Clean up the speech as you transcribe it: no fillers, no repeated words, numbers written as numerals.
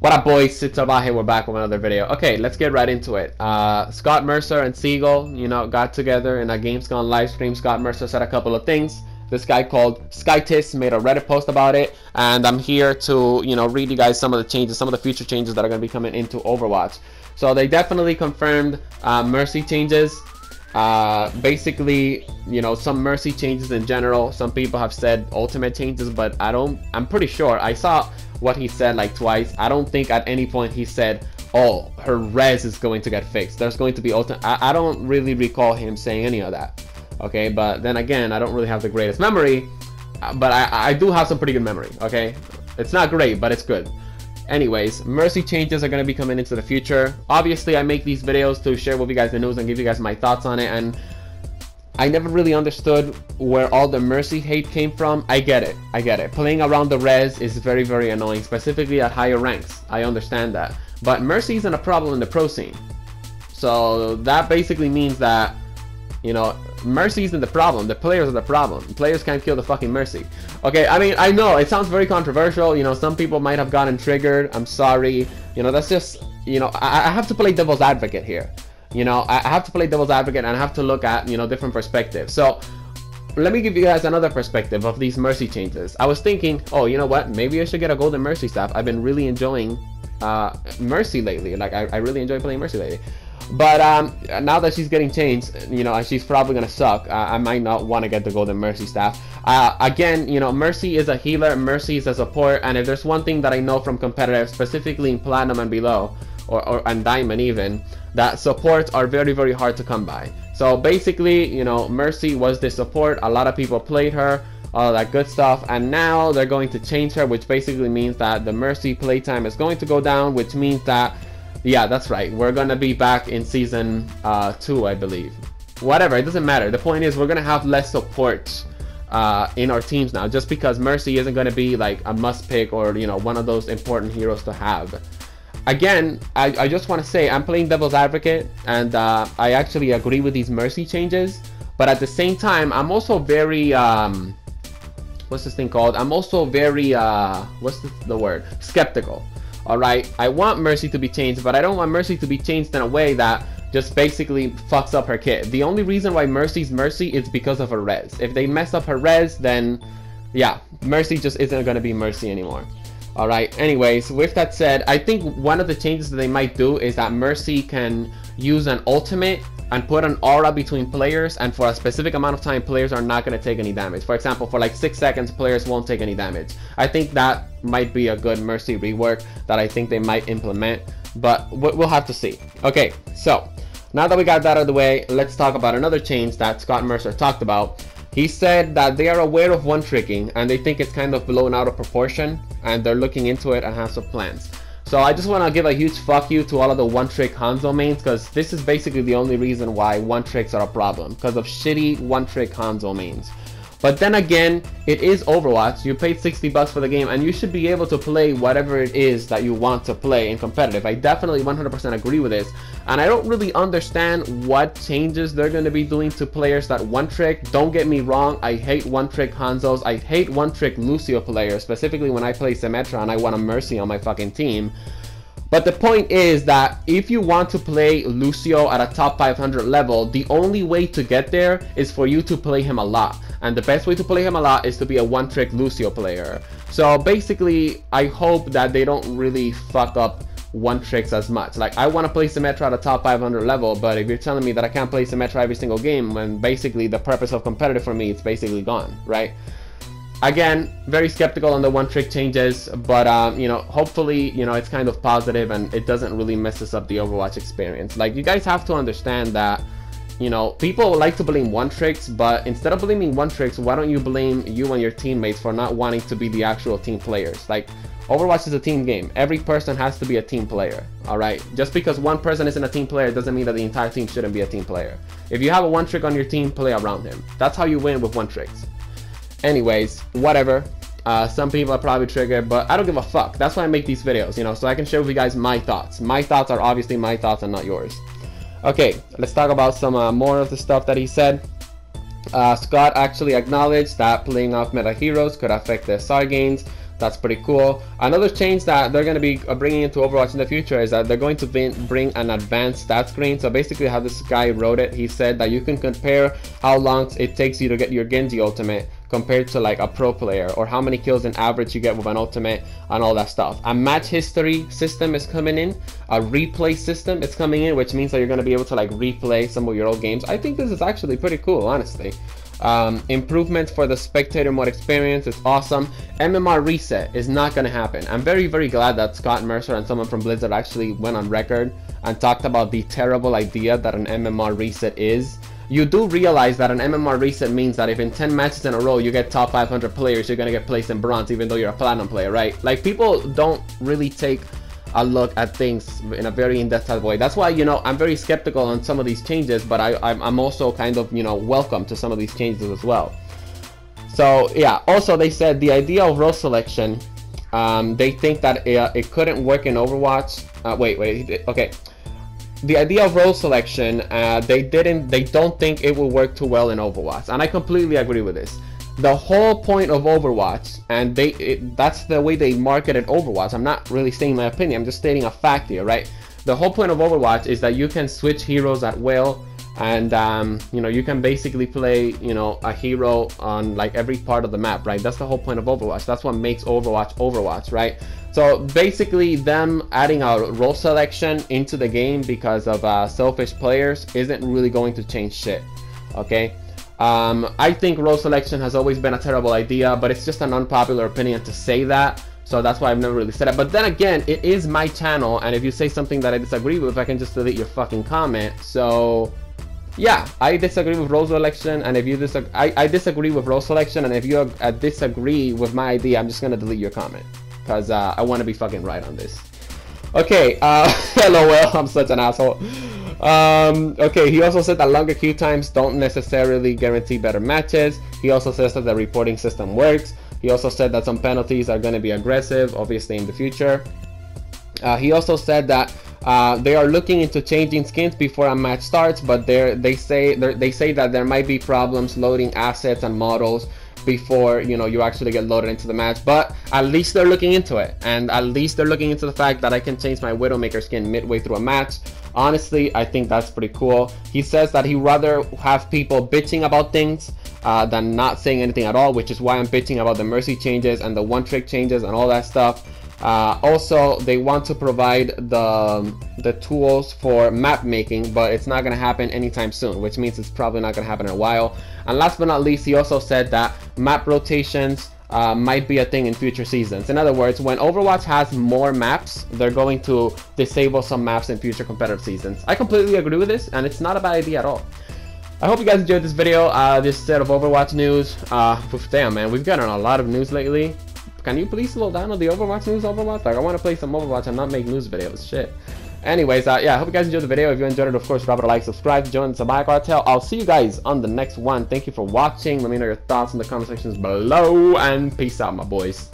What up, boys? It's Salvajee. We're back with another video. Okay, let's get right into it. Scott Mercer and Siegel, got together in a Gamescom live stream. Scott Mercer said a couple of things. This guy called Skytis made a Reddit post about it, and I'm here to, read you guys some of the changes, some of the future changes that are going to be coming into Overwatch. So they definitely confirmed Mercy changes. Basically, some Mercy changes in general. Some people have said ultimate changes, but I'm pretty sure I saw what he said like twice. I don't think at any point he said, oh, her res is going to get fixed, there's going to be ultimate. I don't really recall him saying any of that. Okay, but then again, I don't really have the greatest memory, but I do have some pretty good memory. Okay, it's not great, but it's good. Anyways, Mercy changes are going to be coming into the future. Obviously, I make these videos to share with you guys the news and give you guys my thoughts on it, and I never really understood where all the Mercy hate came from. I get it. Playing around the res is very, very annoying, specifically at higher ranks. I understand that. But Mercy isn't a problem in the pro scene. So that basically means that, Mercy isn't the problem. The players are the problem. The players can't kill the fucking Mercy. Okay, I mean, I know it sounds very controversial. Some people might have gotten triggered. I'm sorry. That's just, I have to play devil's advocate here. I have to play devil's advocate, and I have to look at, different perspectives. So let me give you guys another perspective of these Mercy changes. I was thinking, oh, you know what? Maybe I should get a golden Mercy staff. I've been really enjoying Mercy lately. Like, I really enjoy playing Mercy lately. But now that she's getting changed, and she's probably gonna suck, I might not want to get the golden Mercy staff. Again, Mercy is a healer, Mercy is a support, and if there's one thing that I know from competitive, specifically in Platinum and below, and Diamond even, that supports are very, very hard to come by. So basically, Mercy was the support. A lot of people played her, all that good stuff, and now they're going to change her, which basically means that the Mercy playtime is going to go down, which means that, yeah, that's right, we're gonna be back in season 2, I believe. Whatever, it doesn't matter. The point is, we're gonna have less support in our teams now, just because Mercy isn't gonna be like a must pick or one of those important heroes to have. Again, I just want to say I'm playing devil's advocate, and I actually agree with these Mercy changes, but at the same time, I'm also very what's this thing called? I'm also very what's the word? Skeptical. All right, I want Mercy to be changed, but I don't want Mercy to be changed in a way that just basically fucks up her kit. The only reason why Mercy's Mercy is because of her res. If they mess up her res, then yeah, Mercy just isn't going to be Mercy anymore. Alright, anyways, with that said, I think one of the changes that they might do is that Mercy can use an ultimate and put an aura between players, and for a specific amount of time, players are not going to take any damage. For example, for like 6 seconds, players won't take any damage. I think that might be a good Mercy rework that I think they might implement, but we'll have to see. Okay, so now that we got that out of the way, let's talk about another change that Scott Mercer talked about. He said that they are aware of one-tricking, and they think it's kind of blown out of proportion, and they're looking into it and have some plans. So I just want to give a huge fuck you to all of the one-trick Hanzo mains, because this is basically the only reason why one-tricks are a problem, because of shitty one-trick Hanzo mains. But then again, it is Overwatch. You paid 60 bucks for the game, and you should be able to play whatever it is that you want to play in competitive. I definitely 100% agree with this, and I don't really understand what changes they're going to be doing to players that one-trick. Don't get me wrong, I hate one-trick Hanzos. I hate one-trick Lucio players, specifically when I play Symmetra and I want a Mercy on my fucking team. But the point is that if you want to play Lucio at a top 500 level, the only way to get there is for you to play him a lot. And the best way to play him a lot is to be a one-trick Lucio player. So basically, I hope that they don't really fuck up one-tricks as much. Like, I want to play Symmetra at a top 500 level, but if you're telling me that I can't play Symmetra every single game, when basically the purpose of competitive for me, it's basically gone, right? Again, very skeptical on the one-trick changes, but hopefully, it's kind of positive and it doesn't really mess us up the Overwatch experience. Like, you guys have to understand that, people like to blame one-tricks, but instead of blaming one-tricks, why don't you blame you and your teammates for not wanting to be the actual team players? Like, Overwatch is a team game. Every person has to be a team player, alright? Just because one person isn't a team player doesn't mean that the entire team shouldn't be a team player. If you have a one-trick on your team, play around him. That's how you win with one-tricks. Anyways, whatever. Some people are probably triggered, but I don't give a fuck. That's why I make these videos, so I can share with you guys my thoughts. My thoughts are obviously my thoughts and not yours. Okay, let's talk about some more of the stuff that he said. Scott actually acknowledged that playing off meta heroes could affect the SR gains. That's pretty cool. Another change that they're going to be bringing into Overwatch in the future is that they're going to bring an advanced stat screen. So basically how this guy wrote it, he said that you can compare how long it takes you to get your Genji ultimate compared to like a pro player, or how many kills in average you get with an ultimate and all that stuff. A match history system is coming in, a replay system is coming in, which means that you're going to be able to like replay some of your old games. I think this is actually pretty cool, honestly. Improvements for the spectator mode experience is awesome. MMR reset is not going to happen. I'm very glad that Scott Mercer and someone from Blizzard actually went on record and talked about the terrible idea that an MMR reset is. You do realize that an MMR reset means that if in 10 matches in a row you get top 500 players, you're going to get placed in bronze even though you're a platinum player, right? Like, people don't really take a look at things in a very in-depth type of way. That's why, you know, I'm very skeptical on some of these changes, but I'm also kind of, you know, welcome to some of these changes as well. So yeah, also they said the idea of role selection, they think that it couldn't work in Overwatch. Okay. The idea of role selection, they don't think it will work too well in Overwatch, and I completely agree with this. The whole point of Overwatch, and that's the way they marketed Overwatch. I'm not really saying my opinion, I'm just stating a fact here, right? The whole point of Overwatch is that you can switch heroes at will, and you know, you can basically play, you know, a hero on like every part of the map, right? That's the whole point of Overwatch. That's what makes Overwatch Overwatch, right? So basically them adding a role selection into the game because of selfish players isn't really going to change shit, okay? I think role selection has always been a terrible idea, but it's just an unpopular opinion to say that, so that's why I've never really said it. But then again, it is my channel, and if you say something that I disagree with, I can just delete your fucking comment. So yeah, I disagree with role selection, and if you disagree, I disagree with role selection, and if you disagree with my idea, I'm just gonna delete your comment, because I want to be fucking right on this. Okay, LOL, I'm such an asshole. Okay, he also said that longer queue times don't necessarily guarantee better matches. He also says that the reporting system works. He also said that some penalties are going to be aggressive, obviously, in the future. He also said that they are looking into changing skins before a match starts, but they say that there might be problems loading assets and models before, you know, you actually get loaded into the match. But at least they're looking into it, and at least they're looking into the fact that I can change my Widowmaker skin midway through a match. Honestly, I think that's pretty cool. He says that he'd rather have people bitching about things than not saying anything at all, which is why I'm bitching about the Mercy changes and the one-trick changes and all that stuff. Also, they want to provide the tools for map making, but it's not going to happen anytime soon, which means it's probably not going to happen in a while. And last but not least, he also said that map rotations might be a thing in future seasons. In other words, when Overwatch has more maps, they're going to disable some maps in future competitive seasons. I completely agree with this, and it's not a bad idea at all. I hope you guys enjoyed this video, this set of Overwatch news. Damn, man, we've gotten a lot of news lately. Can you please slow down on the Overwatch news, Overwatch? Like, I want to play some Overwatch and not make news videos, shit. Anyways, yeah, I hope you guys enjoyed the video. If you enjoyed it, of course, drop it a like, subscribe, join the Salvajee cartel. I'll see you guys on the next one. Thank you for watching. Let me know your thoughts in the comment sections below, and peace out, my boys.